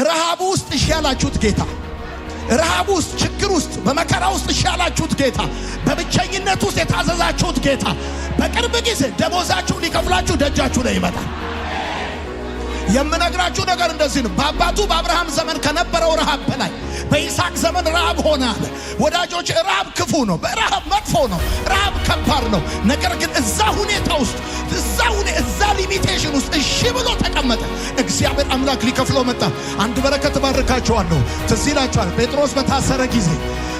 ረሃብ ውስጥ ይሻላችሁት ጌታ፣ ረሃብ ውስጥ፣ ችግር ውስጥ፣ በመከራ ውስጥ ይሻላችሁት ጌታ፣ በብቸኝነት ውስጥ የታዘዛችሁት ጌታ በቅርብ ጊዜ ደሞዛችሁ ሊከፍላችሁ ደጃችሁ ላይ ይመጣል። የምነግራችሁ ነገር እንደዚህ ነው። በአባቱ በአብርሃም ዘመን ከነበረው ረሃብ በላይ በይስሐቅ ዘመን ረሃብ ሆነ አለ። ወዳጆች ረሃብ ክፉ ነው፣ በረሃብ መጥፎ ነው፣ ረሃብ ከባድ ነው። ነገር ግን እዛ ሁኔታ ውስጥ እዛ ሊሚቴሽን ውስጥ እሺ ብሎ ተቀመጠ። እግዚአብሔር አምላክ ሊከፍለው መጣ። አንድ በረከት ባርካቸዋለሁ። ትዝ ይላችኋል ጴጥሮስ በታሰረ ጊዜ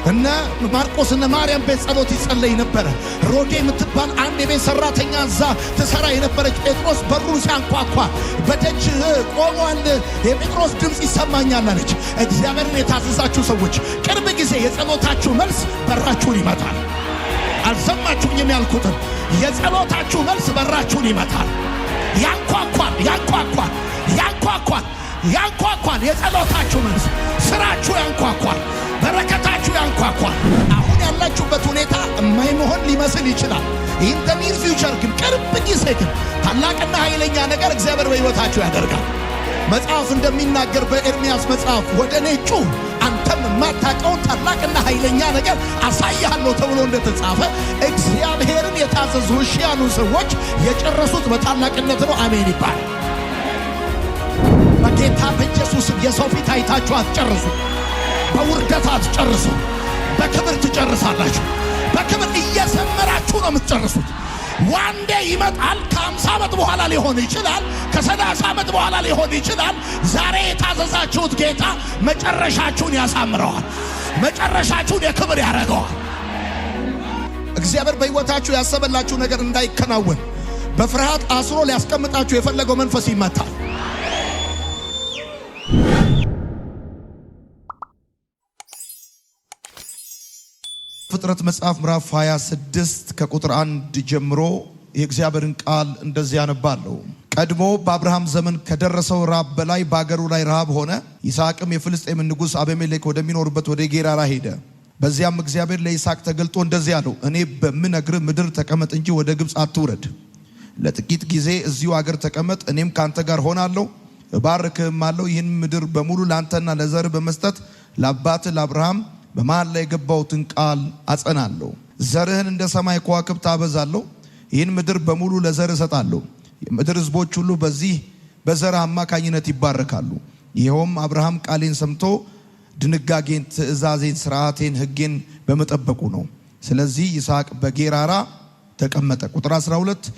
እነ ማርቆስ እነ ማርያም ቤት ጸሎት ይጸለይ ነበር። ሮዴ የምትባል አንድ የቤት ሰራተኛ እዛ ትሰራ የነበረች ጴጥሮስ በሩን ሲያንኳኳ በደጅ ቆሟል። የጴጥሮስ ድምፅ ይሰማኛል አለች። እግዚአብሔርን የታዘዛችሁ ሰዎች ቅርብ ጊዜ የጸሎታችሁ መልስ በራችሁን ይመታል። አልሰማችሁኝም ያልኩትን? የጸሎታችሁ መልስ በራችሁን ይመታል። ያንኳኳል። የጸሎታችሁ መልስ ስራችሁ ያንኳኳል። በረከታችሁ ያንኳኳል። አሁን ያላችሁበት ሁኔታ የማይሆን ሊመስል ይችላል። ኢን ዘ ኒር ፊውቸር ግን ቅርብ ጊዜ ግን ታላቅና ኃይለኛ ነገር እግዚአብሔር በሕይወታችሁ ያደርጋል። መጽሐፍ እንደሚናገር በኤርምያስ መጽሐፍ ወደ እኔ ጩኽ አንተም የማታውቀውን ታላቅና ኃይለኛ ነገር አሳያለሁ ተብሎ እንደተጻፈ እግዚአብሔርን የታዘዙ እሺ ያሉ ሰዎች የጨረሱት በታላቅነት ነው። አሜን ይባል። በጌታ በኢየሱስ የሰው ፊት አይታችሁ አትጨርሱ። በውርደት አትጨርሱ። በክብር ትጨርሳላችሁ። በክብር እየሰመራችሁ ነው የምትጨርሱት። ዋንዴ ይመጣል። ከ50 ዓመት በኋላ ሊሆን ይችላል፣ ከ30 ዓመት በኋላ ሊሆን ይችላል። ዛሬ የታዘዛችሁት ጌታ መጨረሻችሁን ያሳምረዋል። መጨረሻችሁን የክብር ያደርገዋል። እግዚአብሔር በሕይወታችሁ ያሰበላችሁ ነገር እንዳይከናወን በፍርሃት አስሮ ሊያስቀምጣችሁ የፈለገው መንፈስ ይመታል። ፍጥረት መጽሐፍ ምዕራፍ 26 ከቁጥር 1 ጀምሮ የእግዚአብሔርን ቃል እንደዚህ ያነባለሁ። ቀድሞ በአብርሃም ዘመን ከደረሰው ረሃብ በላይ በአገሩ ላይ ረሃብ ሆነ። ይስሐቅም የፍልስጤምን ንጉሥ አቤሜሌክ ወደሚኖርበት ወደ ጌራራ ሄደ። በዚያም እግዚአብሔር ለይስሐቅ ተገልጦ እንደዚህ አለው፣ እኔ በምነግርህ ምድር ተቀመጥ እንጂ ወደ ግብፅ አትውረድ። ለጥቂት ጊዜ እዚሁ አገር ተቀመጥ፣ እኔም ካንተ ጋር ሆናለሁ፣ እባርክህም አለው። ይህን ምድር በሙሉ ለአንተና ለዘርህ በመስጠት ለአባትህ ለአብርሃም በመሃል ላይ የገባሁትን ቃል አጸናለሁ። ዘርህን እንደ ሰማይ ከዋክብት አበዛለሁ። ይህን ምድር በሙሉ ለዘር እሰጣለሁ። የምድር ሕዝቦች ሁሉ በዚህ በዘርህ አማካኝነት ይባረካሉ። ይኸውም አብርሃም ቃሌን ሰምቶ ድንጋጌን፣ ትእዛዜን፣ ስርዓቴን፣ ሕጌን በመጠበቁ ነው። ስለዚህ ይስሐቅ በጌራራ ተቀመጠ። ቁጥር 12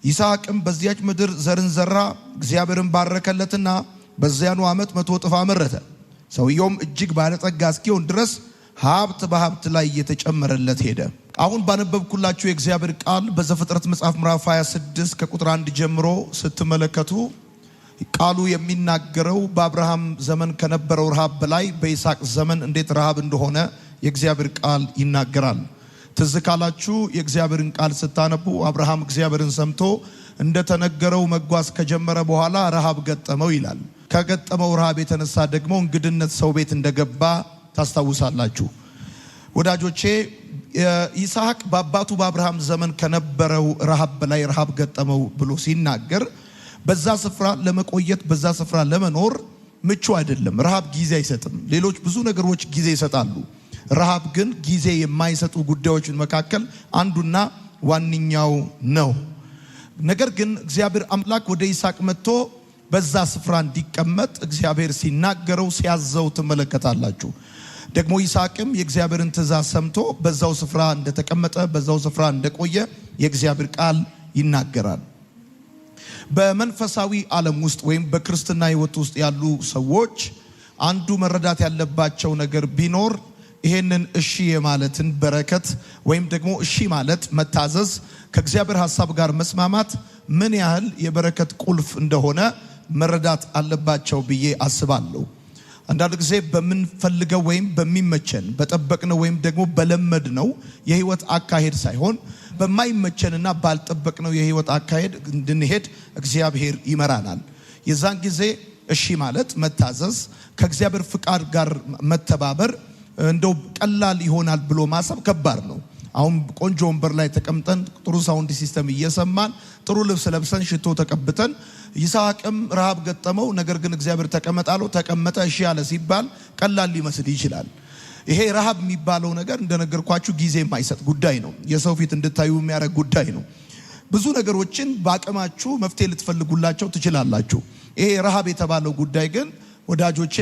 ይስሐቅም በዚያች ምድር ዘርን ዘራ፣ እግዚአብሔርን ባረከለትና በዚያኑ ዓመት 100 እጥፍ አመረተ። ሰውየውም እጅግ ባለጠጋ እስኪሆን ድረስ ሀብት በሀብት ላይ እየተጨመረለት ሄደ። አሁን ባነበብኩላችሁ የእግዚአብሔር ቃል በዘፍጥረት መጽሐፍ ምዕራፍ 26 ከቁጥር 1 ጀምሮ ስትመለከቱ ቃሉ የሚናገረው በአብርሃም ዘመን ከነበረው ረሃብ በላይ በይስሐቅ ዘመን እንዴት ረሃብ እንደሆነ የእግዚአብሔር ቃል ይናገራል። ትዝ ካላችሁ የእግዚአብሔርን ቃል ስታነቡ አብርሃም እግዚአብሔርን ሰምቶ እንደተነገረው መጓዝ ከጀመረ በኋላ ረሃብ ገጠመው ይላል። ከገጠመው ረሃብ የተነሳ ደግሞ እንግድነት ሰው ቤት እንደገባ ታስታውሳላችሁ። ወዳጆቼ ይስሐቅ በአባቱ በአብርሃም ዘመን ከነበረው ረሃብ በላይ ረሃብ ገጠመው ብሎ ሲናገር በዛ ስፍራ ለመቆየት በዛ ስፍራ ለመኖር ምቹ አይደለም። ረሃብ ጊዜ አይሰጥም። ሌሎች ብዙ ነገሮች ጊዜ ይሰጣሉ። ረሃብ ግን ጊዜ የማይሰጡ ጉዳዮች መካከል አንዱና ዋነኛው ነው። ነገር ግን እግዚአብሔር አምላክ ወደ ይስሐቅ መጥቶ በዛ ስፍራ እንዲቀመጥ እግዚአብሔር ሲናገረው ሲያዘው ትመለከታላችሁ። ደግሞ ይስሐቅም የእግዚአብሔርን ትእዛዝ ሰምቶ በዛው ስፍራ እንደተቀመጠ በዛው ስፍራ እንደቆየ የእግዚአብሔር ቃል ይናገራል። በመንፈሳዊ ዓለም ውስጥ ወይም በክርስትና ሕይወት ውስጥ ያሉ ሰዎች አንዱ መረዳት ያለባቸው ነገር ቢኖር ይሄንን እሺ የማለትን በረከት ወይም ደግሞ እሺ ማለት መታዘዝ፣ ከእግዚአብሔር ሐሳብ ጋር መስማማት ምን ያህል የበረከት ቁልፍ እንደሆነ መረዳት አለባቸው ብዬ አስባለሁ። አንዳንድ ጊዜ በምንፈልገው ወይም በሚመቸን በጠበቅነው ወይም ደግሞ በለመድነው የህይወት አካሄድ ሳይሆን በማይመቸንና ባልጠበቅነው የህይወት አካሄድ እንድንሄድ እግዚአብሔር ይመራናል። የዛን ጊዜ እሺ ማለት መታዘዝ፣ ከእግዚአብሔር ፍቃድ ጋር መተባበር እንደው ቀላል ይሆናል ብሎ ማሰብ ከባድ ነው። አሁን ቆንጆ ወንበር ላይ ተቀምጠን ጥሩ ሳውንድ ሲስተም እየሰማን ጥሩ ልብስ ለብሰን ሽቶ ተቀብተን ይስሐቅም ረሃብ ገጠመው። ነገር ግን እግዚአብሔር ተቀመጣለው ተቀመጠ። እሺ ያለ ሲባል ቀላል ሊመስል ይችላል። ይሄ ረሃብ የሚባለው ነገር እንደነገርኳችሁ ጊዜ የማይሰጥ ጉዳይ ነው። የሰው ፊት እንድታዩ የሚያደርግ ጉዳይ ነው። ብዙ ነገሮችን በአቅማችሁ መፍትሄ ልትፈልጉላቸው ትችላላችሁ። ይሄ ረሃብ የተባለው ጉዳይ ግን ወዳጆቼ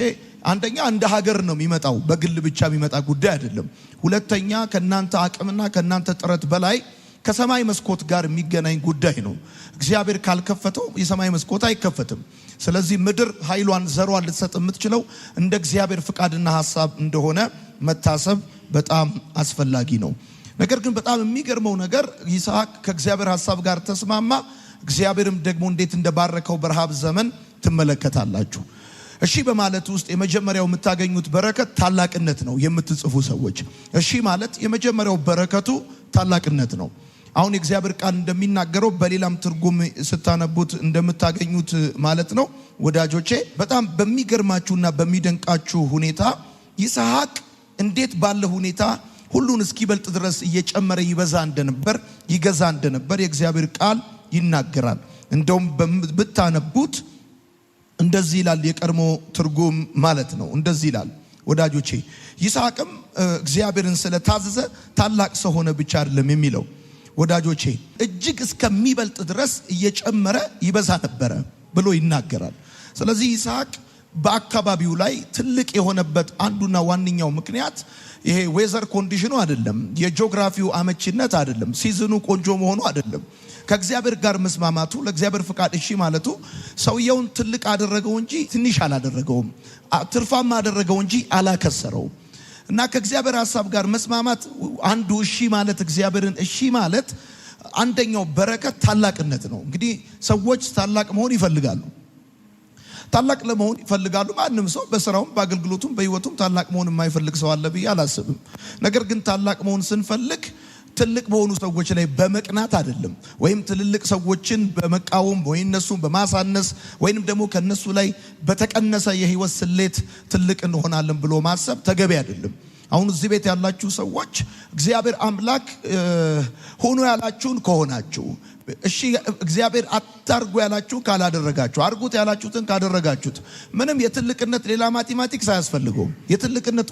አንደኛ እንደ ሀገር ነው የሚመጣው፣ በግል ብቻ የሚመጣ ጉዳይ አይደለም። ሁለተኛ ከናንተ አቅምና ከናንተ ጥረት በላይ ከሰማይ መስኮት ጋር የሚገናኝ ጉዳይ ነው። እግዚአብሔር ካልከፈተው የሰማይ መስኮት አይከፈትም። ስለዚህ ምድር ኃይሏን ዘሯን ልትሰጥ የምትችለው እንደ እግዚአብሔር ፍቃድና ሐሳብ እንደሆነ መታሰብ በጣም አስፈላጊ ነው። ነገር ግን በጣም የሚገርመው ነገር ይስሐቅ ከእግዚአብሔር ሐሳብ ጋር ተስማማ። እግዚአብሔርም ደግሞ እንዴት እንደባረከው በረሃብ ዘመን ትመለከታላችሁ። እሺ በማለት ውስጥ የመጀመሪያው የምታገኙት በረከት ታላቅነት ነው። የምትጽፉ ሰዎች እሺ ማለት የመጀመሪያው በረከቱ ታላቅነት ነው። አሁን የእግዚአብሔር ቃል እንደሚናገረው በሌላም ትርጉም ስታነቡት እንደምታገኙት ማለት ነው። ወዳጆቼ በጣም በሚገርማችሁና በሚደንቃችሁ ሁኔታ ይስሐቅ እንዴት ባለ ሁኔታ ሁሉን እስኪበልጥ ድረስ እየጨመረ ይበዛ እንደነበር ይገዛ እንደነበር የእግዚአብሔር ቃል ይናገራል። እንደውም ብታነቡት እንደዚህ ይላል። የቀድሞ ትርጉም ማለት ነው። እንደዚህ ይላል ወዳጆቼ ይስሐቅም እግዚአብሔርን ስለታዘዘ ታላቅ ሰው ሆነ ብቻ አይደለም የሚለው ወዳጆቼ እጅግ እስከሚበልጥ ድረስ እየጨመረ ይበዛ ነበረ ብሎ ይናገራል። ስለዚህ ይስሐቅ በአካባቢው ላይ ትልቅ የሆነበት አንዱና ዋነኛው ምክንያት ይሄ ዌዘር ኮንዲሽኑ አይደለም፣ የጂኦግራፊው አመቺነት አይደለም፣ ሲዝኑ ቆንጆ መሆኑ አይደለም። ከእግዚአብሔር ጋር መስማማቱ፣ ለእግዚአብሔር ፍቃድ እሺ ማለቱ ሰውየውን ትልቅ አደረገው እንጂ ትንሽ አላደረገውም። ትርፋማ አደረገው እንጂ አላከሰረውም። እና ከእግዚአብሔር ሐሳብ ጋር መስማማት አንዱ እሺ ማለት እግዚአብሔርን እሺ ማለት አንደኛው በረከት ታላቅነት ነው። እንግዲህ ሰዎች ታላቅ መሆን ይፈልጋሉ። ታላቅ ለመሆን ይፈልጋሉ። ማንም ሰው በስራውም በአገልግሎቱም በህይወቱም ታላቅ መሆን የማይፈልግ ሰው አለ ብዬ አላስብም። ነገር ግን ታላቅ መሆን ስንፈልግ ትልቅ በሆኑ ሰዎች ላይ በመቅናት አይደለም፣ ወይም ትልልቅ ሰዎችን በመቃወም ወይም እነሱን በማሳነስ ወይም ደግሞ ከነሱ ላይ በተቀነሰ የህይወት ስሌት ትልቅ እንሆናለን ብሎ ማሰብ ተገቢ አይደለም። አሁን እዚህ ቤት ያላችሁ ሰዎች እግዚአብሔር አምላክ ሆኖ ያላችሁን ከሆናችሁ እሺ፣ እግዚአብሔር አታርጉ ያላችሁ ካላደረጋችሁ፣ አርጉት ያላችሁትን ካደረጋችሁት ምንም የትልቅነት ሌላ ማቴማቲክስ አያስፈልገውም። የትልቅነት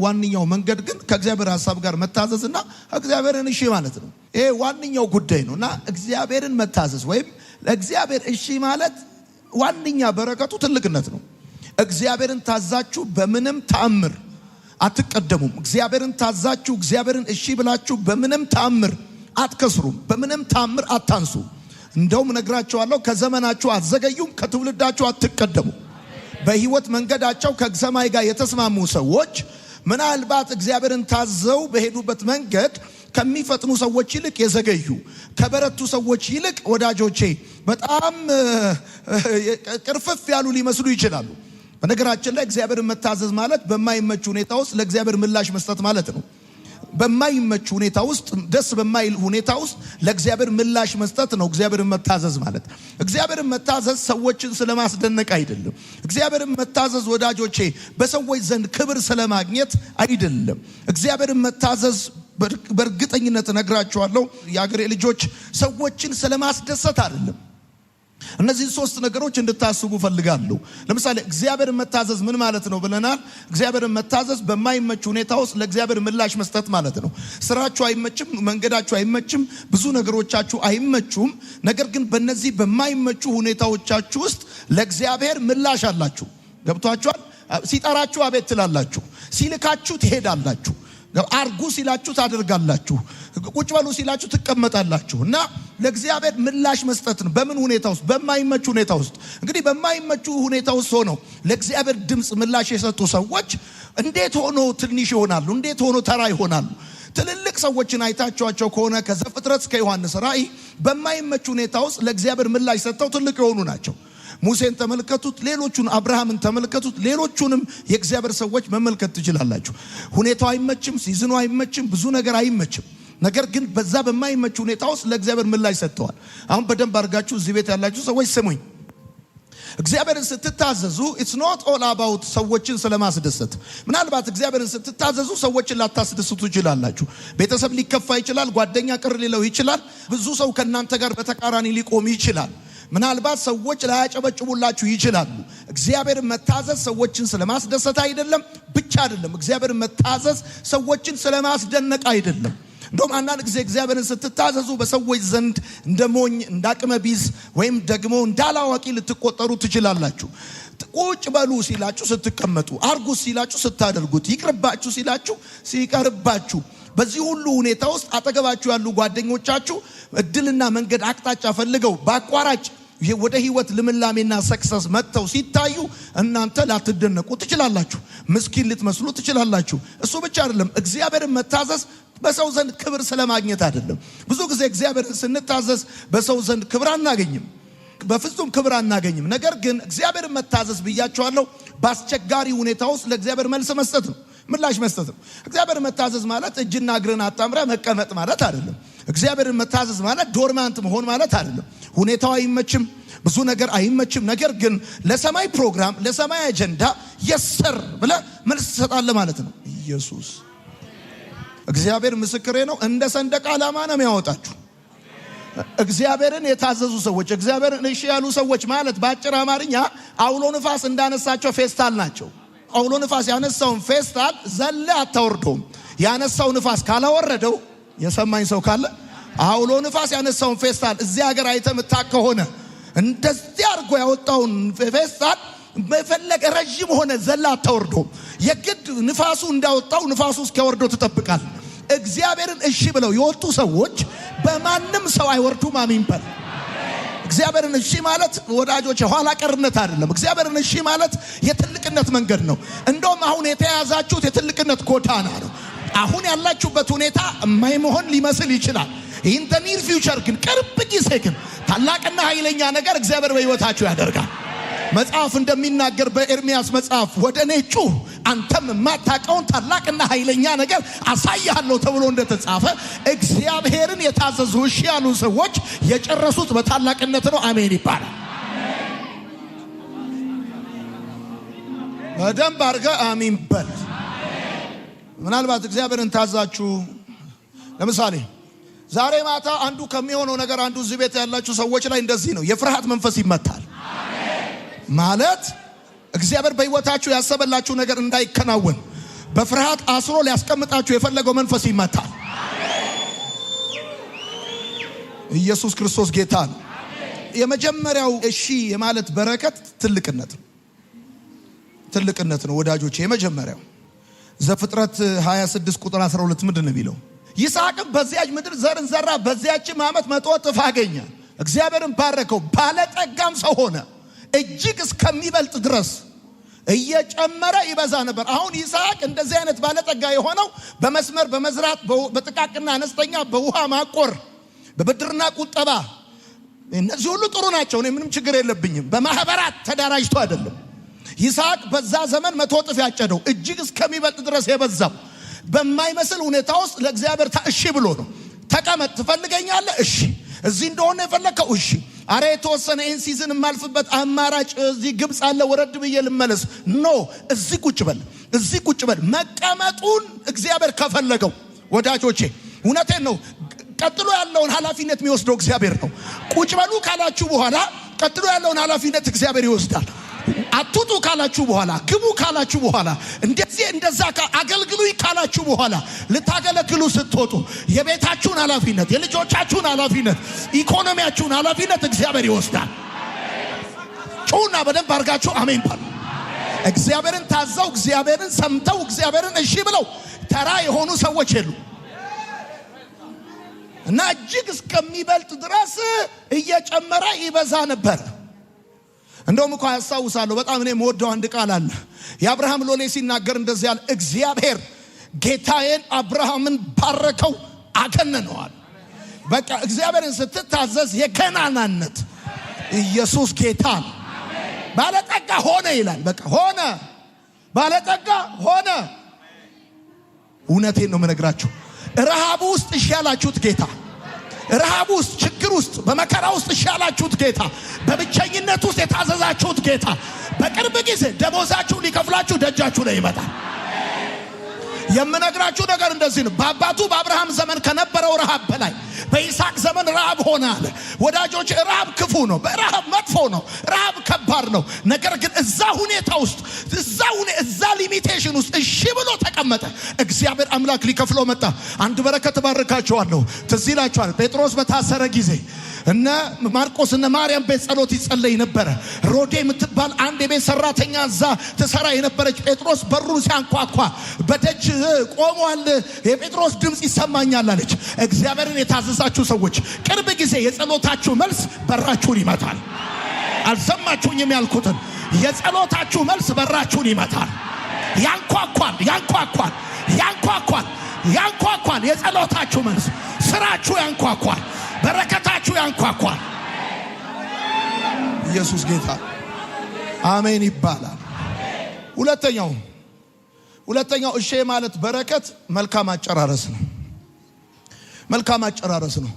ዋንኛው መንገድ ግን ከእግዚአብሔር ሐሳብ ጋር መታዘዝና እግዚአብሔርን እሺ ማለት ነው። ይሄ ዋንኛው ጉዳይ ነውና እግዚአብሔርን መታዘዝ ወይም ለእግዚአብሔር እሺ ማለት ዋንኛ በረከቱ ትልቅነት ነው። እግዚአብሔርን ታዛችሁ በምንም ተአምር አትቀደሙም። እግዚአብሔርን ታዛችሁ እግዚአብሔርን እሺ ብላችሁ በምንም ተአምር አትከስሩም፣ በምንም ተአምር አታንሱ። እንደውም ነግራችኋለሁ፣ ከዘመናችሁ አትዘገዩም፣ ከትውልዳችሁ አትቀደሙ። በህይወት መንገዳቸው ከሰማይ ጋር የተስማሙ ሰዎች ምናልባት እግዚአብሔርን ታዘው በሄዱበት መንገድ ከሚፈጥኑ ሰዎች ይልቅ የዘገዩ፣ ከበረቱ ሰዎች ይልቅ ወዳጆቼ በጣም ቅርፍፍ ያሉ ሊመስሉ ይችላሉ። በነገራችን ላይ እግዚአብሔርን መታዘዝ ማለት በማይመች ሁኔታ ውስጥ ለእግዚአብሔር ምላሽ መስጠት ማለት ነው። በማይመች ሁኔታ ውስጥ ደስ በማይል ሁኔታ ውስጥ ለእግዚአብሔር ምላሽ መስጠት ነው እግዚአብሔርን መታዘዝ ማለት። እግዚአብሔርን መታዘዝ ሰዎችን ስለማስደነቅ አይደለም። እግዚአብሔርን መታዘዝ ወዳጆቼ በሰዎች ዘንድ ክብር ስለማግኘት አይደለም። እግዚአብሔርን መታዘዝ በእርግጠኝነት ነግራችኋለሁ የአገሬ ልጆች ሰዎችን ስለማስደሰት አይደለም። እነዚህ ሶስት ነገሮች እንድታስቡ ፈልጋለሁ። ለምሳሌ እግዚአብሔር መታዘዝ ምን ማለት ነው ብለናል? እግዚአብሔር መታዘዝ በማይመች ሁኔታ ውስጥ ለእግዚአብሔር ምላሽ መስጠት ማለት ነው። ስራችሁ አይመችም፣ መንገዳችሁ አይመችም፣ ብዙ ነገሮቻችሁ አይመቹም። ነገር ግን በእነዚህ በማይመቹ ሁኔታዎቻችሁ ውስጥ ለእግዚአብሔር ምላሽ አላችሁ። ገብቷችኋል? ሲጠራችሁ አቤት ትላላችሁ፣ ሲልካችሁ ትሄዳላችሁ፣ አርጉ ሲላችሁ ታደርጋላችሁ፣ ቁጭ በሉ ሲላችሁ ትቀመጣላችሁ። እና ለእግዚአብሔር ምላሽ መስጠት ነው። በምን ሁኔታ ውስጥ? በማይመቹ ሁኔታ ውስጥ። እንግዲህ በማይመቹ ሁኔታ ውስጥ ሆነው ለእግዚአብሔር ድምጽ ምላሽ የሰጡ ሰዎች እንዴት ሆኖ ትንሽ ይሆናሉ? እንዴት ሆኖ ተራ ይሆናሉ? ትልልቅ ሰዎችን አይታችኋቸው ከሆነ ከዘፍጥረት እስከ ዮሐንስ ራእይ በማይመቹ ሁኔታ ውስጥ ለእግዚአብሔር ምላሽ ሰጥተው ትልቅ የሆኑ ናቸው። ሙሴን ተመልከቱት፣ ሌሎቹን አብርሃምን ተመልከቱት፣ ሌሎቹንም የእግዚአብሔር ሰዎች መመልከት ትችላላችሁ። ሁኔታው አይመችም፣ ሲዝኑ አይመችም፣ ብዙ ነገር አይመችም። ነገር ግን በዛ በማይመች ሁኔታ ውስጥ ለእግዚአብሔር ምላሽ ሰጥተዋል። አሁን በደንብ አድርጋችሁ እዚህ ቤት ያላችሁ ሰዎች ስሙኝ። እግዚአብሔርን ስትታዘዙ it's not all about ሰዎችን ስለማስደሰት። ምናልባት እግዚአብሔርን ስትታዘዙ ሰዎችን ላታስደስቱ ይችላላችሁ። ቤተሰብ ሊከፋ ይችላል፣ ጓደኛ ቅር ሊለው ይችላል፣ ብዙ ሰው ከናንተ ጋር በተቃራኒ ሊቆም ይችላል። ምናልባት ሰዎች ላያጨበጭቡላችሁ ይችላሉ። እግዚአብሔርን መታዘዝ ሰዎችን ስለማስደሰት አይደለም ብቻ አይደለም። እግዚአብሔርን መታዘዝ ሰዎችን ስለማስደነቅ አይደለም። እንደውም አንዳንድ ጊዜ እግዚአብሔርን ስትታዘዙ በሰዎች ዘንድ እንደ ሞኝ እንዳቅመ ቢስ ወይም ደግሞ እንዳላዋቂ ልትቆጠሩ ትችላላችሁ። ቁጭ በሉ ሲላችሁ ስትቀመጡ፣ አርጉ ሲላችሁ ስታደርጉት፣ ይቅርባችሁ ሲላችሁ ሲቀርባችሁ፣ በዚህ ሁሉ ሁኔታ ውስጥ አጠገባችሁ ያሉ ጓደኞቻችሁ እድልና መንገድ አቅጣጫ ፈልገው በአቋራጭ ወደ ህይወት ልምላሜና ሰክሰስ መጥተው ሲታዩ እናንተ ላትደነቁ ትችላላችሁ። ምስኪን ልትመስሉ ትችላላችሁ። እሱ ብቻ አይደለም፣ እግዚአብሔርን መታዘዝ በሰው ዘንድ ክብር ስለማግኘት አይደለም። ብዙ ጊዜ እግዚአብሔርን ስንታዘዝ በሰው ዘንድ ክብር አናገኝም፣ በፍጹም ክብር አናገኝም። ነገር ግን እግዚአብሔርን መታዘዝ ብያቸዋለሁ፣ በአስቸጋሪ ሁኔታ ውስጥ ለእግዚአብሔር መልስ መስጠት ነው፣ ምላሽ መስጠት ነው። እግዚአብሔርን መታዘዝ ማለት እጅና እግርን አጣምራ መቀመጥ ማለት አይደለም። እግዚአብሔርን መታዘዝ ማለት ዶርማንት መሆን ማለት አይደለም። ሁኔታው አይመችም፣ ብዙ ነገር አይመችም። ነገር ግን ለሰማይ ፕሮግራም፣ ለሰማይ አጀንዳ የሰር ብለህ መልስ ትሰጣለህ ማለት ነው። ኢየሱስ እግዚአብሔር ምስክሬ ነው። እንደ ሰንደቅ ዓላማ ነው የሚያወጣችሁ። እግዚአብሔርን የታዘዙ ሰዎች፣ እግዚአብሔርን እሺ ያሉ ሰዎች ማለት በአጭር አማርኛ አውሎ ንፋስ እንዳነሳቸው ፌስታል ናቸው። አውሎ ንፋስ ያነሳውን ፌስታል ዘለ አታወርደውም። ያነሳው ንፋስ ካላወረደው የሰማኝ ሰው ካለ አውሎ ንፋስ ያነሳውን ፌስታል እዚህ ሀገር አይተምታ ከሆነ እንደዚህ አድርጎ ያወጣውን ፌስታል በፈለገ ረጅም ሆነ ዘላ አታወርደውም። የግድ ንፋሱ እንዳወጣው ንፋሱ እስኪያወርደው ትጠብቃል። እግዚአብሔርን እሺ ብለው የወጡ ሰዎች በማንም ሰው አይወርዱም። አሜን በል። እግዚአብሔርን እሺ ማለት ወዳጆች ኋላ ቀርነት አይደለም። እግዚአብሔርን እሺ ማለት የትልቅነት መንገድ ነው። እንደውም አሁን የተያዛችሁት የትልቅነት ጎዳና ነው። አሁን ያላችሁበት ሁኔታ የማይሆን ሊመስል ይችላል። ኢን ዘ ኒር ፊውቸር ግን ቅርብ ጊዜ ግን ታላቅና ኃይለኛ ነገር እግዚአብሔር በሕይወታችሁ ያደርጋል። መጽሐፍ እንደሚናገር በኤርሚያስ መጽሐፍ ወደ እኔ ጩህ አንተም የማታውቀውን ታላቅና ኃይለኛ ነገር አሳያለሁ ተብሎ እንደተጻፈ እግዚአብሔርን የታዘዙ እሺ ያሉ ሰዎች የጨረሱት በታላቅነት ነው። አሜን ይባላል። በደንብ አድርገህ አሜን በል። ምናልባት እግዚአብሔርን ታዛችሁ ለምሳሌ ዛሬ ማታ አንዱ ከሚሆነው ነገር አንዱ እዚህ ቤት ያላችሁ ሰዎች ላይ እንደዚህ ነው፣ የፍርሃት መንፈስ ይመታል። ማለት እግዚአብሔር በሕይወታችሁ ያሰበላችሁ ነገር እንዳይከናወን በፍርሃት አስሮ ሊያስቀምጣችሁ የፈለገው መንፈስ ይመታል። ኢየሱስ ክርስቶስ ጌታ ነው። የመጀመሪያው እሺ የማለት በረከት ትልቅነት ነው ወዳጆቼ። የመጀመሪያው ዘፍጥረት 26 ቁጥር 12 ምንድን ነው የሚለው? ይስሐቅም በዚያች ምድር ዘርን ዘራ፣ በዚያችም ዓመት 100 እጥፍ አገኘ። እግዚአብሔርን ባረከው፣ ባለጠጋም ሰው ሆነ፣ እጅግ እስከሚበልጥ ድረስ እየጨመረ ይበዛ ነበር። አሁን ይስሐቅ እንደዚህ አይነት ባለጠጋ የሆነው በመስመር በመዝራት በጥቃቅና አነስተኛ በውሃ ማቆር በብድርና ቁጠባ፣ እነዚህ ሁሉ ጥሩ ናቸው፣ እኔ ምንም ችግር የለብኝም። በማህበራት ተደራጅቶ አይደለም። ይስሐቅ በዛ ዘመን 100 እጥፍ ያጨደው እጅግ እስከሚበልጥ ድረስ የበዛው በማይመስል ሁኔታ ውስጥ ለእግዚአብሔር እሺ ብሎ ነው። ተቀመጥ፣ ትፈልገኛለህ? እሺ። እዚህ እንደሆነ የፈለከው? እሺ። አረ የተወሰነ ይህን ሲዝን የማልፍበት አማራጭ እዚህ ግብፅ አለ፣ ወረድ ብዬ ልመለስ? ኖ፣ እዚህ ቁጭ በል። መቀመጡን እግዚአብሔር ከፈለገው ወዳጆቼ፣ እውነቴን ነው፣ ቀጥሎ ያለውን ኃላፊነት የሚወስደው እግዚአብሔር ነው። ቁጭ በሉ ካላችሁ በኋላ ቀጥሎ ያለውን ኃላፊነት እግዚአብሔር ይወስዳል። አትውጡ ካላችሁ በኋላ፣ ግቡ ካላችሁ በኋላ፣ እንደዛ አገልግሉ ካላችሁ በኋላ፣ ልታገለግሉ ስትወጡ የቤታችሁን ኃላፊነት፣ የልጆቻችሁን ኃላፊነት፣ ኢኮኖሚያችሁን ኃላፊነት እግዚአብሔር ይወስዳል። ጩና በደንብ አድርጋችሁ አሜን ባሉ። እግዚአብሔርን ታዘው፣ እግዚአብሔርን ሰምተው፣ እግዚአብሔርን እሺ ብለው ተራ የሆኑ ሰዎች የሉ እና እጅግ እስከሚበልጥ ድረስ እየጨመረ ይበዛ ነበር። እንደውም እኮ ያስታውሳለሁ በጣም እኔ የምወደው አንድ ቃል አለ። የአብርሃም ሎሌ ሲናገር እንደዚህ ያለ፣ እግዚአብሔር ጌታዬን አብርሃምን ባረከው አገነነዋል። በቃ እግዚአብሔርን ስትታዘዝ የገናናነት ኢየሱስ ጌታ ነው። ባለጠጋ ሆነ ይላል። በቃ ሆነ፣ ባለጠጋ ሆነ። እውነቴን ነው የምነግራችሁ። ረሃቡ ውስጥ ይሻላችሁት ጌታ፣ ረሃብ ውስጥ፣ ችግር ውስጥ፣ በመከራ ውስጥ ይሻላችሁት ጌታ፣ በብቸኝነት ውስጥ የታዘዛችሁት ጌታ በቅርብ ጊዜ ደሞዛችሁን ሊከፍላችሁ ደጃችሁ ላይ ይመጣል። የምነግራችሁ ነገር እንደዚህ ነው። በአባቱ በአብርሃም ዘመን ከነበረው ረሃብ በላይ በይስሐቅ ዘመን ረሃብ ሆነ አለ። ወዳጆች ረሃብ ክፉ ነው። ረሃብ መጥፎ ነው። ረሃብ ከባድ ነው። ነገር ግን እዛ ሁኔታ ውስጥ እዛ ሊሚቴሽን ውስጥ እሺ ብሎ ተቀመጠ። እግዚአብሔር አምላክ ሊከፍለው መጣ። አንድ በረከት ባርካቸዋለሁ። ትዝ ይላችኋል ጴጥሮስ በታሰረ ጊዜ እነ ማርቆስ እነ ማርያም ቤት ጸሎት ይጸለይ ነበር። ሮዴ የምትባል አንድ የቤት ሰራተኛ እዛ ተሰራ የነበረች ጴጥሮስ በሩን ሲያንኳኳ በደጅ ቆሟል። የጴጥሮስ ድምጽ ይሰማኛል አለች። እግዚአብሔርን የታዘዛችሁ ሰዎች ቅርብ ጊዜ የጸሎታችሁ መልስ በራችሁን ይመታል። አልሰማችሁኝም ያልኩትን? የጸሎታችሁ መልስ በራችሁን ይመታል። ያንኳኳል። የጸሎታችሁ መልስ ስራችሁ ያንኳኳል። በረከታችሁ ያንኳኳል። ኢየሱስ ጌታ አሜን ይባላል። ሁለተኛው እሺ ማለት በረከት መልካም አጨራረስ ነው።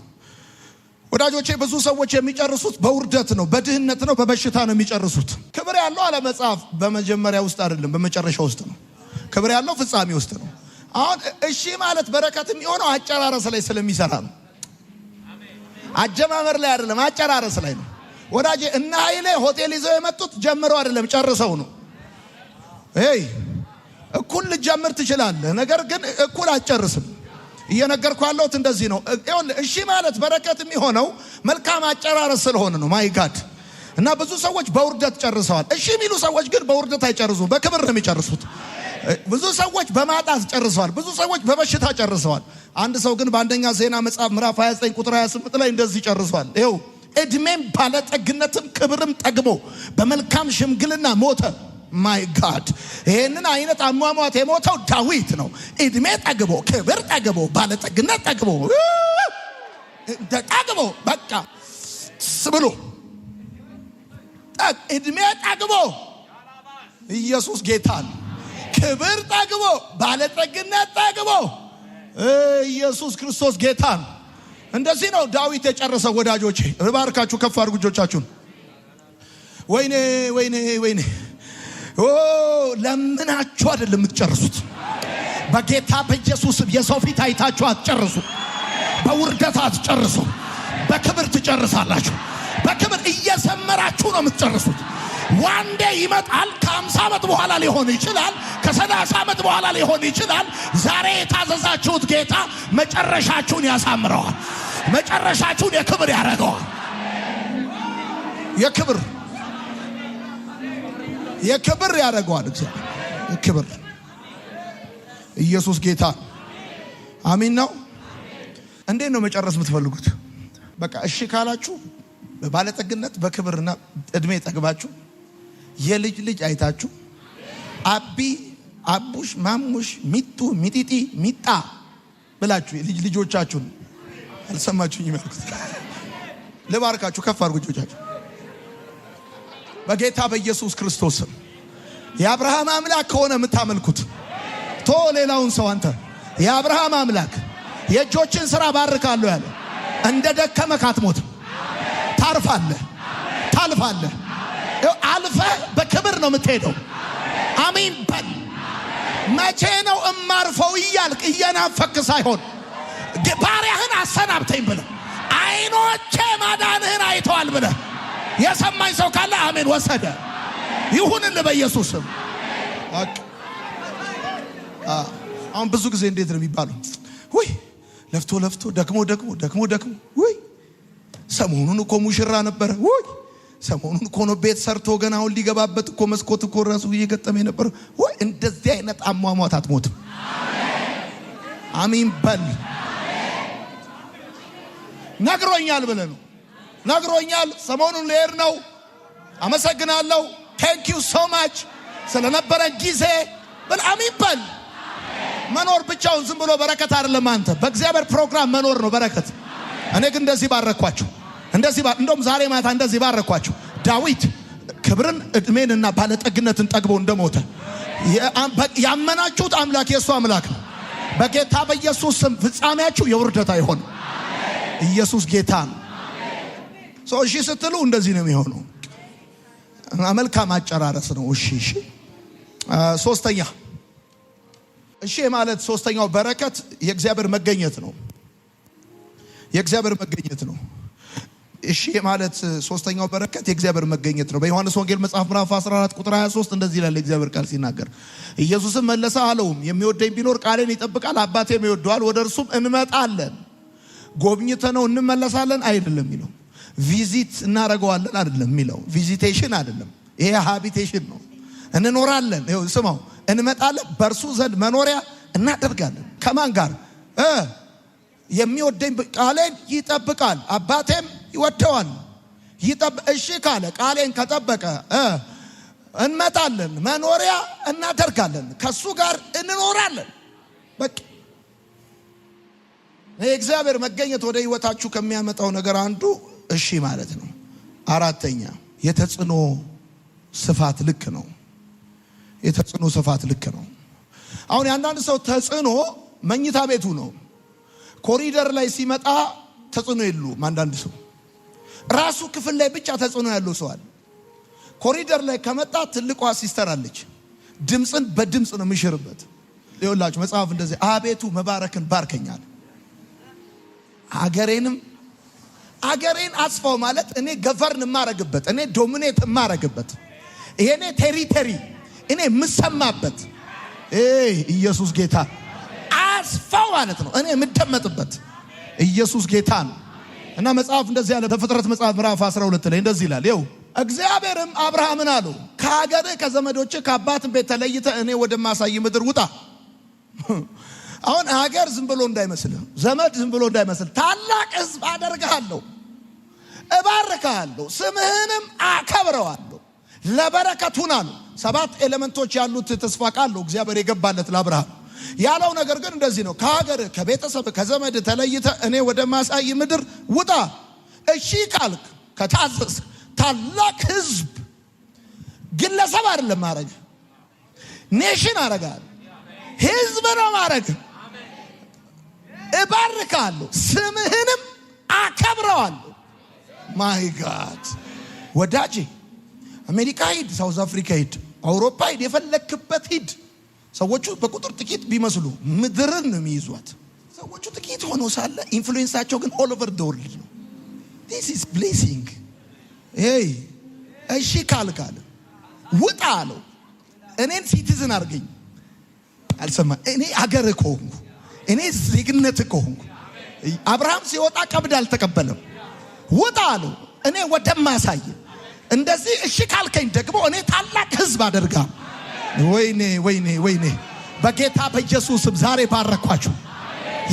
ወዳጆቼ ብዙ ሰዎች የሚጨርሱት በውርደት ነው፣ በድህነት ነው፣ በበሽታ ነው የሚጨርሱት። ክብር ያለው አለ መጽሐፍ በመጀመሪያ ውስጥ አይደለም በመጨረሻ ውስጥ ነው። ክብር ያለው ፍጻሜ ውስጥ ነው። አሁን እሺ ማለት በረከት የሚሆነው አጨራረስ ላይ ስለሚሰራ ነው። አጀማመር ላይ አይደለም፣ አጨራረስ ላይ ነው። ወዳጄ እና ኃይሌ ሆቴል ይዘው የመጡት ጀምረው አይደለም ጨርሰው ነው። እኩል ልጀምር ትችላለህ፣ ነገር ግን እኩል አጨርስም። እየነገርኩ ያለሁት እንደዚህ ነው። እሺ ማለት በረከት የሚሆነው መልካም አጨራረስ ስለሆነ ነው። ማይ ጋድ እና ብዙ ሰዎች በውርደት ጨርሰዋል። እሺ የሚሉ ሰዎች ግን በውርደት አይጨርሱም፣ በክብር ነው የሚጨርሱት። ብዙ ሰዎች በማጣት ጨርሰዋል። ብዙ ሰዎች በበሽታ ጨርሰዋል። አንድ ሰው ግን በአንደኛ ዜና መጽሐፍ ምዕራፍ 29 ቁጥር 28 ላይ እንደዚህ ጨርሷል። ይኸው እድሜም ባለጠግነትም ክብርም ጠግቦ በመልካም ሽምግልና ሞተ። ማይ ጋድ ይሄንን አይነት አሟሟት የሞተው ዳዊት ነው። እድሜ ጠግቦ ክብር ጠግቦ ባለጠግነት ጠግቦ በቃ ስብሎ እድሜ ጠግቦ ኢየሱስ ጌታን ክብር ጠግቦ ባለጠግነት ጠግቦ ኢየሱስ ክርስቶስ ጌታን። እንደዚህ ነው ዳዊት የጨረሰው። ወዳጆቼ እባርካችሁ ከፍ አድርጉ እጆቻችሁን። ወይኔ ለምናችሁ አይደለም የምትጨርሱት። በጌታ በኢየሱስ የሰው ፊት አይታችሁ አትጨርሱ። በውርደት አትጨርሱ። በክብር ትጨርሳላችሁ። በክብር እየዘመራችሁ ነው የምትጨርሱት። ዋንዴ ይመጣል። ከ50 ዓመት በኋላ ሊሆን ይችላል፣ ከ30 ዓመት በኋላ ሊሆን ይችላል። ዛሬ የታዘዛችሁት ጌታ መጨረሻችሁን ያሳምረዋል። መጨረሻችሁን የክብር ያደርገዋል። የክብር ያደርገዋል። እግዚአብሔር የክብር ኢየሱስ ጌታ አሜን ነው። እንዴት ነው መጨረስ የምትፈልጉት? በቃ እሺ ካላችሁ በባለጠግነት በክብርና እድሜ ጠግባችሁ የልጅ ልጅ አይታችሁ አቢ አቡሽ ማሙሽ ሚጡ ሚጢጢ ሚጣ ብላችሁ የልጅ ልጆቻችሁን አልሰማችሁኝ ይመልኩት ልባርካችሁ ከፍ አድርጉ እጆቻችሁ በጌታ በኢየሱስ ክርስቶስ ስም። የአብርሃም አምላክ ከሆነ የምታመልኩት ቶ ሌላውን ሰው አንተ የአብርሃም አምላክ የእጆችን ሥራ ባርካለሁ ያለ እንደ ደከመህ አትሞትም። ታልፋለህ። አልፈህ በክብር ነው የምትሄደው። አሜን በል። መቼ ነው እማርፈው እያልክ እየናፈክ ሳይሆን ባሪያህን አሰናብተኝ ብለህ አይኖቼ ማዳንህን አይተዋል ብለህ የሰማኝ ሰው ካለ አሜን ወሰደ ይሁንልህ በኢየሱስ ስም። አሁን ብዙ ጊዜ እንዴት ነው የሚባለው? ለፍቶ ደክሞ ወይ ሰሞኑን እኮ ሙሽራ ነበረ። ወይ ሰሞኑን እኮ ነው ቤት ሰርቶ ገና አሁን ሊገባበት እኮ መስኮት እኮ ራሱ እየገጠመ ነበር። ወይ እንደዚህ አይነት አሟሟት አትሞትም። አሜን በል። ነግሮኛል ብለህ ነው። ነግሮኛል። ሰሞኑን ልሄድ ነው። አመሰግናለሁ። ቴንክ ዩ ሶ ማች ስለነበረን ጊዜ በል። አሜን በል። መኖር ብቻውን ዝም ብሎ በረከት አይደለም። አንተ በእግዚአብሔር ፕሮግራም መኖር ነው በረከት። እኔ ግን እንደዚህ ባረኳችሁ። እንደውም ዛሬ ማታ እንደዚህ ባረኳችሁ። ዳዊት ክብርን እድሜንና ባለጠግነትን ጠግቦ እንደሞተ ያመናችሁት አምላክ የእሱ አምላክ ነው። በጌታ በኢየሱስ ስም ፍጻሜያችሁ የውርደት አይሆን። ኢየሱስ ጌታ ነው። እሺ ስትሉ እንደዚህ ነው የሚሆነው። መልካም አጨራረስ ነው። እሺ ሶስተኛ እሺ ማለት ሶስተኛው በረከት የእግዚአብሔር መገኘት ነው። የእግዚአብሔር መገኘት ነው። እሺ ማለት ሶስተኛው በረከት የእግዚአብሔር መገኘት ነው። በዮሐንስ ወንጌል መጽሐፍ ምዕራፍ 14 ቁጥር 23 እንደዚህ ይላል የእግዚአብሔር ቃል ሲናገር፣ ኢየሱስም መለሰ አለውም የሚወደኝ ቢኖር ቃሌን ይጠብቃል፣ አባቴም ይወደዋል፣ ወደ እርሱም እንመጣለን። ጎብኝተነው እንመለሳለን አይደለም የሚለው። ቪዚት እናደርገዋለን አይደለም የሚለው። ቪዚቴሽን አይደለም፣ ይሄ ሃቢቴሽን ነው። እንኖራለን። ይኸው ስማው፣ እንመጣለን፣ በእርሱ ዘንድ መኖሪያ እናደርጋለን። ከማን ጋር? የሚወደኝ ቃሌን ይጠብቃል፣ አባቴም ይወደዋል። እሺ ካለ ቃሌን ከጠበቀ እንመጣለን፣ መኖሪያ እናደርጋለን፣ ከሱ ጋር እንኖራለን። በቃ የእግዚአብሔር መገኘት ወደ ህይወታችሁ ከሚያመጣው ነገር አንዱ እሺ ማለት ነው። አራተኛ የተጽዕኖ ስፋት ልክ ነው። የተጽዕኖ ስፋት ልክ ነው። አሁን የአንዳንድ ሰው ተጽዕኖ መኝታ ቤቱ ነው። ኮሪደር ላይ ሲመጣ ተጽዕኖ የለውም። አንዳንድ ሰው ራሱ ክፍል ላይ ብቻ ተጽዕኖ ያለው ሰው አለ። ኮሪደር ላይ ከመጣ ትልቋ ሲስተር አለች፣ ድምፅን በድምፅ ነው የሚሽርበት። ይኸውላችሁ መጽሐፍ እንደዚህ አቤቱ መባረክን ባርከኛል፣ አገሬን አስፋው ማለት እኔ ገቨርን የማረግበት፣ እኔ ዶሚኔት የማረግበት፣ ይሄኔ ቴሪተሪ እኔ የምሰማበት። ኢየሱስ ጌታ አስፋው ማለት ነው፣ እኔ የምደመጥበት። ኢየሱስ ጌታ ነው። እና መጽሐፍ እንደዚህ ያለ በፍጥረት መጽሐፍ ምዕራፍ 12 ላይ እንደዚህ ይላል። ይኸው እግዚአብሔርም አብርሃምን አለው ከሀገርህ ከዘመዶችህ ከአባትህ ቤት ተለይተህ እኔ ወደማሳይ ምድር ውጣ። አሁን ሀገር ዝም ብሎ እንዳይመስል፣ ዘመድ ዝም ብሎ እንዳይመስል፣ ታላቅ ሕዝብ አደርግሃለሁ፣ እባርክሃለሁ፣ ስምህንም አከብረዋለሁ፣ ለበረከቱን አሉ። 7 ኤሌመንቶች ያሉት ተስፋ ቃል ነው እግዚአብሔር የገባለት ለአብርሃም። ያለው ነገር ግን እንደዚህ ነው፣ ከሀገር ከቤተሰብ ከዘመድ ተለይተህ እኔ ወደማሳይ ምድር ውጣ። እሺ ካልክ ከታዘዝ ታላቅ ሕዝብ ግለሰብ አይደለም ማረግ፣ ኔሽን አረጋል፣ ሕዝብ ነው ማረግ። እባርካለሁ፣ ስምህንም አከብረዋለሁ። ማይ ጋድ ወዳጄ፣ አሜሪካ ሂድ፣ ሳውዝ አፍሪካ ሂድ፣ አውሮፓ ሂድ፣ የፈለክበት ሂድ። ሰዎቹ በቁጥር ጥቂት ቢመስሉ ምድርን ነው የሚይዟት። ሰዎቹ ጥቂት ሆኖ ሳለ ኢንፍሉዌንሳቸው ግን ኦል ኦቨር ዘ ወርልድ ነው። ዲስ ኢዝ ብሌሲንግ። እሺ ካልካለ ውጣ አለው። እኔን ሲቲዝን አድርገኝ። አልሰማ እኔ አገር ከሆንኩ፣ እኔ ዜግነት ከሆንኩ። አብርሃም ሲወጣ ቀብድ አልተቀበለም። ውጣ አለው፣ እኔ ወደማሳይ። እንደዚህ እሺ ካልከኝ ደግሞ እኔ ታላቅ ሕዝብ አደርጋለሁ። ወይኔ በጌታ በኢየሱስም ዛሬ ባረኳችሁ።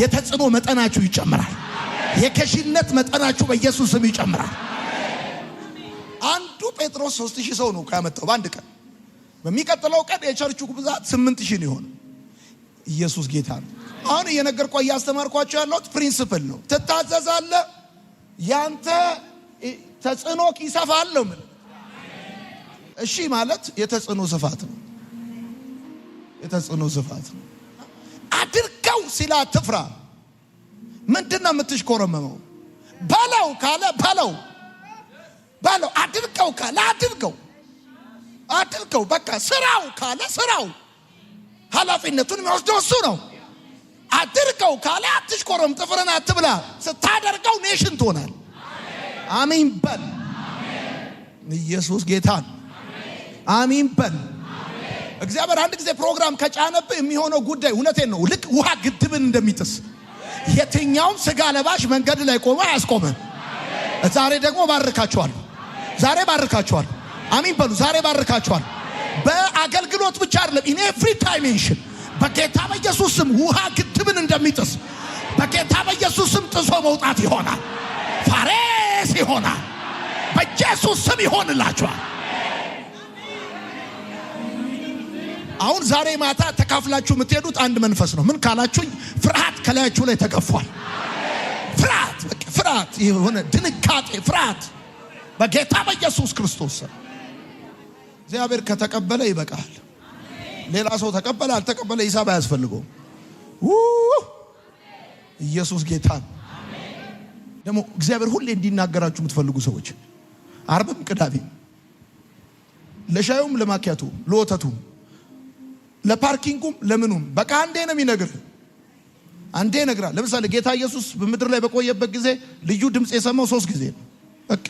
የተጽዕኖ መጠናችሁ ይጨምራል። የከሽነት መጠናችሁ በኢየሱስም ይጨምራል። አንዱ ጴጥሮስ 3000 ሰው ነው ካመጣው በአንድ ቀን። በሚቀጥለው ቀን የቸርቹ ብዛት 8000 ነው የሆነው። ኢየሱስ ጌታ ነው። አሁን እየነገርኳችሁ እያስተማርኳችሁ ያለሁት ፕሪንሲፕል ነው። ትታዘዛለህ፣ ያንተ ተጽዕኖ ይሰፋል ነው። እሺ ማለት የተጽዕኖ ስፋት ነው። የተጽዕኖ ስፋት ነው። አድርገው ሲላ አትፍራ። ምንድነው የምትሽኮረመመው? በለው ካለ በለው፣ አድርገው ካለ አድርገው። በቃ ስራው ካለ ስራው፣ ኃላፊነቱን የሚወስደው እሱ ነው። አድርገው ካለ አትሽኮረም፣ ጥፍርን አትብላ። ስታደርገው ኔሽን ትሆናል። አሜን በል። ኢየሱስ ጌታ ነው። አሜን በል። እግዚአብሔር አንድ ጊዜ ፕሮግራም ከጫነብህ የሚሆነው ጉዳይ እውነቴን ነው፣ ልክ ውሃ ግድብን እንደሚጥስ የትኛውም ስጋ ለባሽ መንገድ ላይ ቆሞ አያስቆምም። ዛሬ ደግሞ ባርካቸዋለሁ። ዛሬ ባርካቸዋለሁ። አሜን በሉ። ዛሬ ባርካቸዋለሁ። በአገልግሎት ብቻ አይደለም፣ ኢን ኤቭሪ ዳይሜንሽን በጌታ በኢየሱስ ስም ውሃ ግድብን እንደሚጥስ በጌታ በኢየሱስ ስም ጥሶ መውጣት ይሆናል። ፋሬስ ይሆናል። በኢየሱስ ስም ይሆንላችኋል። አሁን ዛሬ ማታ ተካፍላችሁ የምትሄዱት አንድ መንፈስ ነው። ምን ካላችሁኝ፣ ፍርሃት ከላያችሁ ላይ ተገፏል። ፍርሃት የሆነ ድንጋጤ፣ ፍርሃት በጌታ በኢየሱስ ክርስቶስ እግዚአብሔር ከተቀበለ ይበቃል። ሌላ ሰው ተቀበለ አልተቀበለ ሂሳብ አያስፈልገውም። ኢየሱስ ጌታ ነው። ደግሞ እግዚአብሔር ሁሌ እንዲናገራችሁ የምትፈልጉ ሰዎች አርብም ቅዳሜም ለሻዩም ለማኪያቱ ለወተቱም ለፓርኪንጉም ለምኑም በቃ አንዴ ነው የሚነግር። አንዴ ይነግራል። ለምሳሌ ጌታ ኢየሱስ በምድር ላይ በቆየበት ጊዜ ልዩ ድምጽ የሰማው 3 ጊዜ ነው። በቃ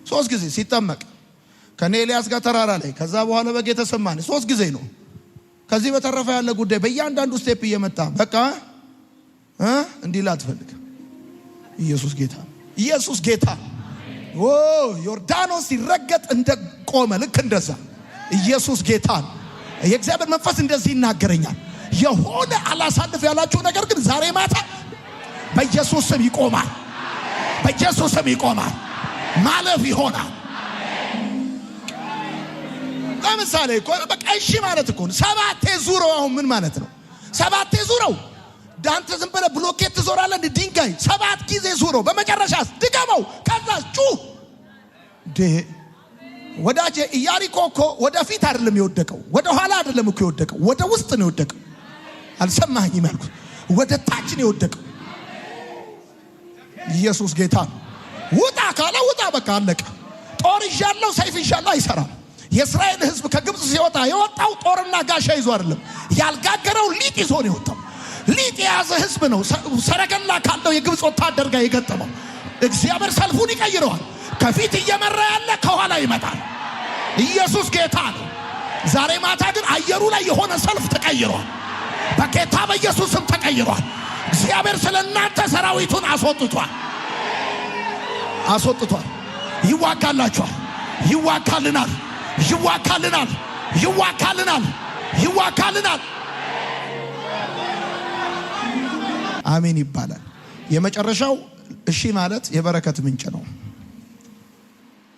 3 ጊዜ ሲጠመቅ ከኔ ኤልያስ ጋር ተራራ ላይ፣ ከዛ በኋላ በጌተሰማኒ 3 ጊዜ ነው። ከዚህ በተረፈ ያለ ጉዳይ በእያንዳንዱ ስቴፕ እየመጣ በቃ እንዲላ አትፈልግ። ኢየሱስ ጌታ፣ ኢየሱስ ጌታ። ዮርዳኖስ ሲረገጥ እንደቆመ ልክ እንደዛ ኢየሱስ ጌታ። የእግዚአብሔር መንፈስ እንደዚህ ይናገረኛል። የሆነ አላሳልፍ ያላችሁ ነገር ግን ዛሬ ማታ በኢየሱስ ስም ይቆማል። በኢየሱስ ስም ይቆማል። ማለፍ ይሆናል። ለምሳሌ እኮ በቃ እሺ ማለት እኮ 7 ዙረው። አሁን ምን ማለት ነው? 7 ዙረው። ዳንተ ዝም ብለህ ብሎኬት ትዞራለህ እንደ ድንጋይ 7 ጊዜ ዙረው። በመጨረሻስ ድገመው። ከዛ ጩህ። ወዳጄ ኢያሪኮ እኮ ወደፊት አይደለም የወደቀው፣ ወደ ኋላ አይደለም እኮ የወደቀው፣ ወደ ውስጥ ነው የወደቀው። አልሰማኸኝም ያልኩት? ወደ ታች ነው የወደቀው። ኢየሱስ ጌታ። ውጣ ካለ ውጣ፣ በቃ አለቀ። ጦር ይዣለሁ ሰይፍ ይዣለሁ አይሰራም። የእስራኤል ሕዝብ ከግብጽ ሲወጣ የወጣው ጦርና ጋሻ ይዞ አይደለም፣ ያልጋገረው ሊጥ ይዞ ነው የወጣው። ሊጥ የያዘ ሕዝብ ነው ሰረገላ ካለው የግብጽ ወታደር ጋር የገጠመው። እግዚአብሔር ሰልፉን ይቀይረዋል። ከፊት እየመራ ያለ ከኋላ ይመጣል። ኢየሱስ ጌታ ነው። ዛሬ ማታ ግን አየሩ ላይ የሆነ ሰልፍ ተቀይሯል። በጌታ በኢየሱስም ተቀይሯል። እግዚአብሔር ስለናንተ ሰራዊቱን አስወጥቷል። ይዋጋላችኋል። ይዋጋልናል። አሜን ይባላል። የመጨረሻው እሺ ማለት የበረከት ምንጭ ነው።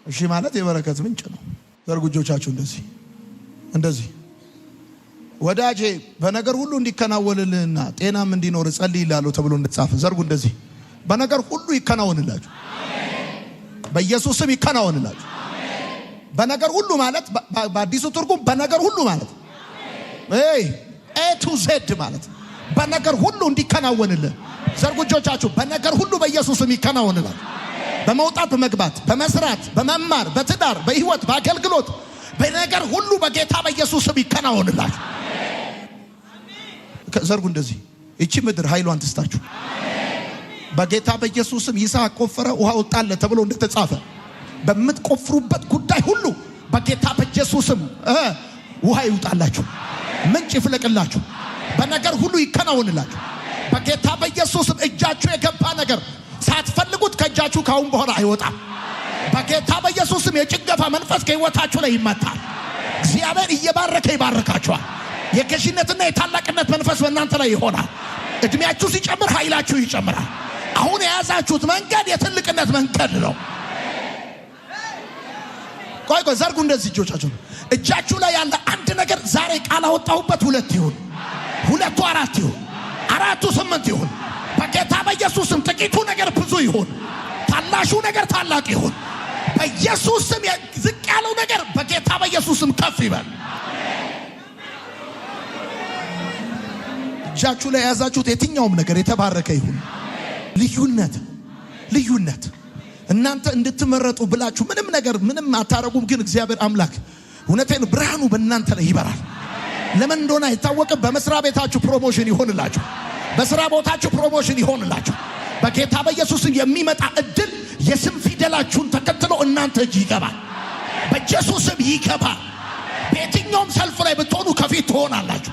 እሺ ማለት የበረከት ምንጭ ነው። ዘርጉ እጆቻችሁ እንደዚህ። ወዳጄ በነገር ሁሉ እንዲከናወንልህና ጤናም እንዲኖር ጸልይልሃለሁ ተብሎ እንደተጻፈ ዘርጉ እንደዚህ። በነገር ሁሉ ይከናወንላችሁ። በኢየሱስ ስም ይከናወንላችሁ። በነገር ሁሉ ማለት በአዲሱ ትርጉም በነገር ሁሉ ማለት ኤ ቱ ዜድ ማለት በነገር ሁሉ እንዲከናወንልህ። ዘርጉ እጆቻችሁ። በነገር ሁሉ በኢየሱስ ስም ይከናወንላችሁ። በመውጣት በመግባት፣ በመስራት፣ በመማር፣ በትዳር፣ በህይወት፣ በአገልግሎት፣ በነገር ሁሉ በጌታ በኢየሱስ ስም ይከናወንላችሁ። ዘርጉ እንደዚህ። እቺ ምድር ኃይሏን ትስጣችሁ። በጌታ በኢየሱስ ስም ይስሐቅ ቆፈረ ውሃ ወጣለት ተብሎ እንደተጻፈ በምትቆፍሩበት ጉዳይ ሁሉ በጌታ በኢየሱስ ስም ውሃ ይውጣላችሁ፣ ምንጭ ይፍለቅላችሁ፣ በነገር ሁሉ ይከናወንላችሁ። በጌታ በኢየሱስ ስም እጃችሁ የገባ ነገር ሳትፈልጉት ከእጃችሁ ካሁን በኋላ አይወጣም። በጌታ በኢየሱስ ስም የጭንገፋ መንፈስ ከህይወታችሁ ላይ ይመታል። እግዚአብሔር እየባረከ ይባርካችኋል። የገዢነትና የታላቅነት መንፈስ በእናንተ ላይ ይሆናል። እድሜያችሁ ሲጨምር ኃይላችሁ ይጨምራል። አሁን የያዛችሁት መንገድ የትልቅነት መንገድ ነው። ቆይ ዘርጉ እንደዚህ እጆቻችሁ። እጃችሁ ላይ ያለ አንድ ነገር ዛሬ ቃል አወጣሁበት 2 ይሁን፣ 2 4 ይሁን፣ 4 8 ይሁን። በጌታ በኢየሱስ ስም ጥቂቱ ነገር ብዙ ይሁን፣ ታናሹ ነገር ታላቅ ይሁን። በኢየሱስ ስም ዝቅ ያለው ነገር በጌታ በኢየሱስ ስም ከፍ ይበል። እጃችሁ ላይ የያዛችሁት የትኛውም ነገር የተባረከ ይሁን። ልዩነት እናንተ እንድትመረጡ ብላችሁ ምንም አታረጉም። ግን እግዚአብሔር አምላክ እውነቴን ብርሃኑ በእናንተ ላይ ይበራል። ለምን እንደሆነ አይታወቅም። በመስሪያ ቤታችሁ ፕሮሞሽን ይሆንላችሁ። በስራ ቦታችሁ ፕሮሞሽን ይሆንላችሁ። በጌታ በኢየሱስ የሚመጣ እድል የስም ፊደላችሁን ተከትሎ እናንተ እጅ ይገባል። በኢየሱስ ስም ይገባል። በየትኛውም ሰልፍ ላይ ብትሆኑ ከፊት ትሆናላችሁ።